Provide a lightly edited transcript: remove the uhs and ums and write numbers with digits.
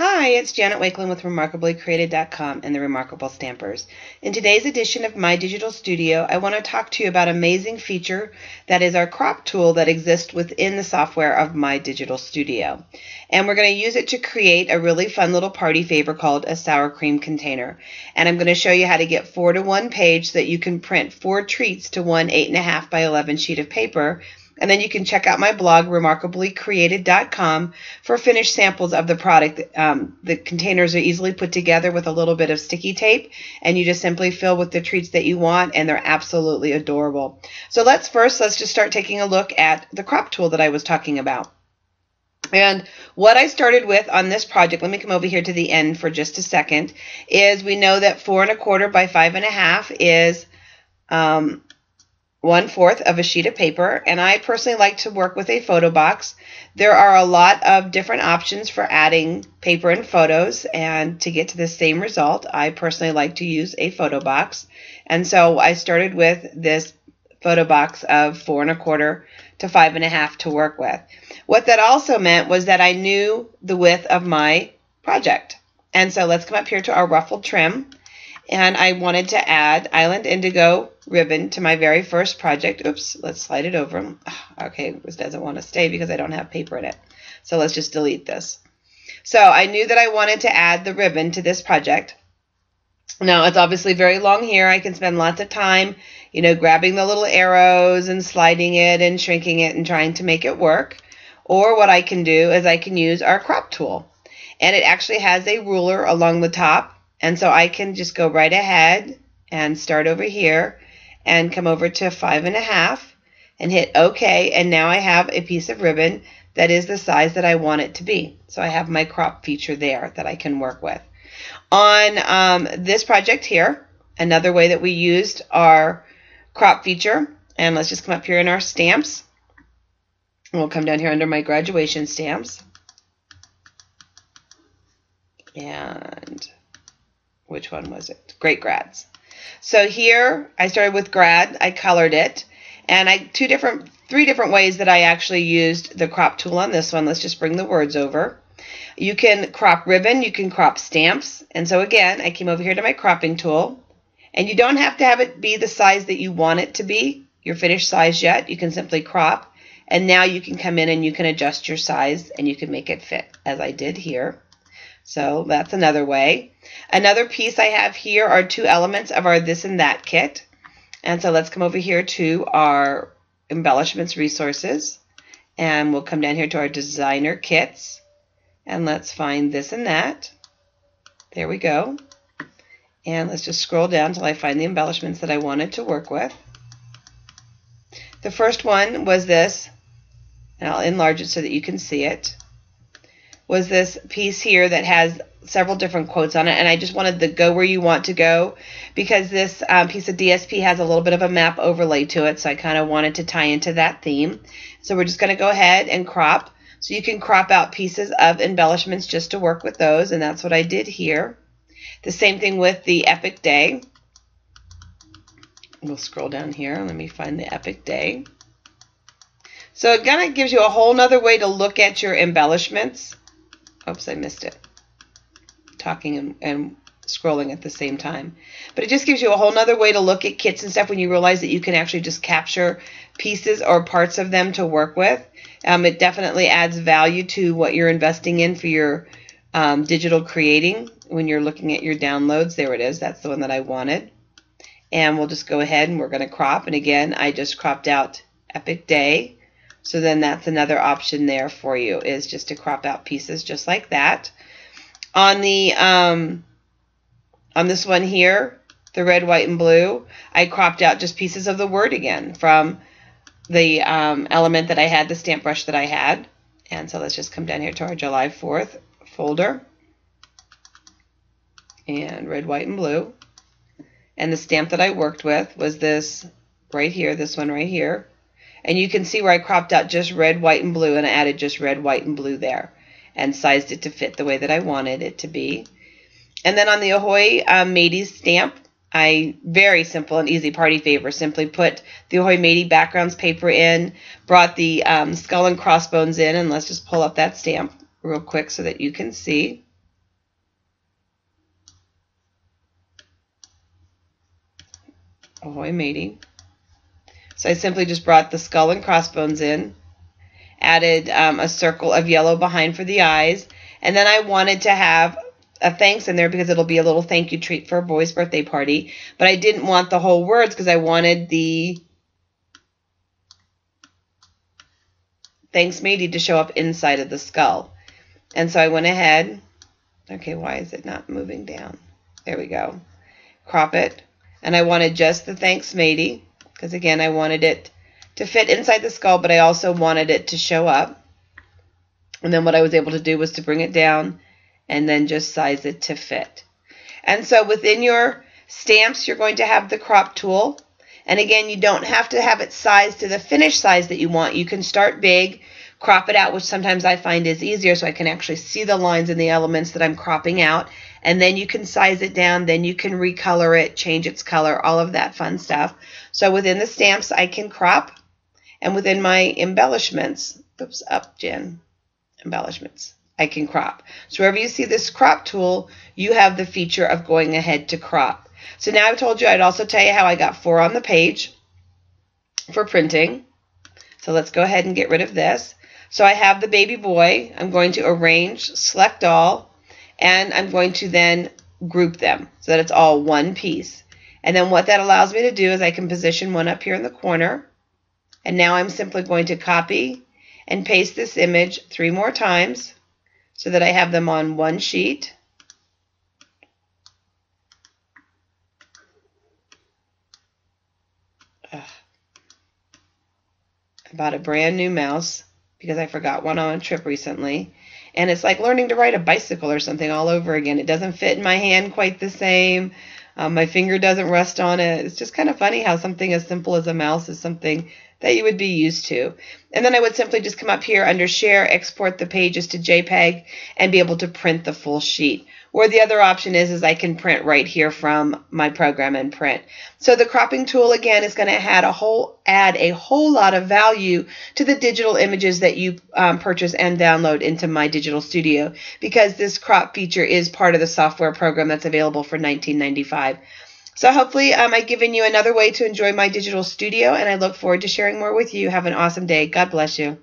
Hi, it's Janet Wakeland with RemarkablyCreated.com and the Remarkable Stampers. In today's edition of My Digital Studio, I want to talk to you about an amazing feature that is our crop tool that exists within the software of My Digital Studio. And we're going to use it to create a really fun little party favor called a sour cream container. And I'm going to show you how to get 4 to 1 page so that you can print 4 treats to one 8.5 by 11 sheet of paper. And then you can check out my blog, RemarkablyCreated.com, for finished samples of the product. The containers are easily put together with a little bit of sticky tape, and you just simply fill with the treats that you want, and they're absolutely adorable. So let's just start taking a look at the crop tool that I was talking about. And what I started with on this project, let me come over here to the end for just a second, is we know that 4 1/4 by 5.5 is 1/4 of a sheet of paper, and I personally like to work with a photo box. There are a lot of different options for adding paper and photos, and to get to the same result, I personally like to use a photo box. And so I started with this photo box of 4 1/4 to 5.5 to work with. What that also meant was that I knew the width of my project. And so let's come up here to our ruffled trim. And I wanted to add Island Indigo ribbon to my very first project. Oops, let's slide it over. Okay, this doesn't want to stay because I don't have paper in it. So let's just delete this. So I knew that I wanted to add the ribbon to this project. Now, it's obviously very long here. I can spend lots of time, grabbing the little arrows and sliding it and shrinking it and trying to make it work. Or what I can do is I can use our crop tool. And it actually has a ruler along the top. And so I can just go right ahead and start over here and come over to 5.5 and hit OK. And now I have a piece of ribbon that is the size that I want it to be. So I have my crop feature there that I can work with. On this project here, another way that we used our crop feature, and let's just come up here in our stamps. And we'll come down here under my graduation stamps. And which one was it? Great Grads. So here I started with grad. I colored it, and three different ways that I actually used the crop tool on this one. Let's just bring the words over. You can crop ribbon, you can crop stamps, and so again I came over here to my cropping tool, and you don't have to have it be the size that you want it to be, your finished size yet. You can simply crop, and now you can come in and you can adjust your size and you can make it fit as I did here. So that's another way. Another piece I have here are 2 elements of our This and That kit. And so let's come over here to our embellishments resources. And we'll come down here to our designer kits. And let's find This and That. There we go. And let's just scroll down until I find the embellishments that I wanted to work with. The first one was this, and I'll enlarge it so that you can see it, was this piece here that has several different quotes on it, and I just wanted the go where you want to go because this piece of DSP has a little bit of a map overlay to it, so I kind of wanted to tie into that theme. So we're just going to go ahead and crop. So you can crop out pieces of embellishments just to work with those, and that's what I did here. The same thing with the Epic Day. We'll scroll down here. Let me find the Epic Day. So it kind of gives you a whole nother way to look at your embellishments. Oops, I missed it. Talking and scrolling at the same time. But it just gives you a whole nother way to look at kits and stuff when you realize that you can actually just capture pieces or parts of them to work with. It definitely adds value to what you're investing in for your digital creating when you're looking at your downloads. There it is. That's the one that I wanted. And we'll just go ahead and we're going to crop. And again, I just cropped out Epic Day. So then that's another option there for you, is just to crop out pieces just like that. On the on this one here, the red, white, and blue, I cropped out just pieces of the word again from the element that I had, the stamp brush that I had. And so let's just come down here to our July 4th folder. And red, white, and blue. And the stamp that I worked with was this right here, this one right here. And you can see where I cropped out just red, white, and blue, and I added just red, white, and blue there and sized it to fit the way that I wanted it to be. And then on the Ahoy Mateys stamp, very simple and easy party favor, simply put the Ahoy Matey backgrounds paper in, brought the skull and crossbones in, and let's just pull up that stamp real quick so that you can see. Ahoy matey. So I simply just brought the skull and crossbones in, added a circle of yellow behind for the eyes, and then I wanted to have a thanks in there because it'll be a little thank you treat for a boy's birthday party, but I didn't want the whole words because I wanted the thanks matey to show up inside of the skull. And so I went ahead, okay, why is it not moving down? There we go. Crop it, and I wanted just the thanks matey because again I wanted it to fit inside the skull, but I also wanted it to show up. And then what I was able to do was to bring it down and then just size it to fit. And so within your stamps, you're going to have the crop tool. And again, you don't have to have it sized to the finished size that you want. You can start big, crop it out, which sometimes I find is easier so I can actually see the lines and the elements that I'm cropping out. And then you can size it down, then you can recolor it, change its color, all of that fun stuff. So within the stamps, I can crop. And within my embellishments, oops, up, Jen, embellishments, I can crop. So wherever you see this crop tool, you have the feature of going ahead to crop. So now I've told you, I'd also tell you how I got 4 on the page for printing. So let's go ahead and get rid of this. So I have the baby boy. I'm going to arrange, select all, and I'm going to then group them so that it's all one piece. And then what that allows me to do is I can position one up here in the corner. And now I'm simply going to copy and paste this image 3 more times so that I have them on one sheet. I bought a brand new mouse because I forgot one on a trip recently. And it's like learning to ride a bicycle or something all over again. It doesn't fit in my hand quite the same. My finger doesn't rest on it. It's just kind of funny how something as simple as a mouse is something that you would be used to. And then I would simply just come up here under Share, export the pages to JPEG, and be able to print the full sheet. Or the other option is I can print right here from my program and print. So the cropping tool, again, is going to add a whole lot of value to the digital images that you purchase and download into My Digital Studio, because this crop feature is part of the software program that's available for $19.95. So hopefully I've given you another way to enjoy My Digital Studio, and I look forward to sharing more with you. Have an awesome day. God bless you.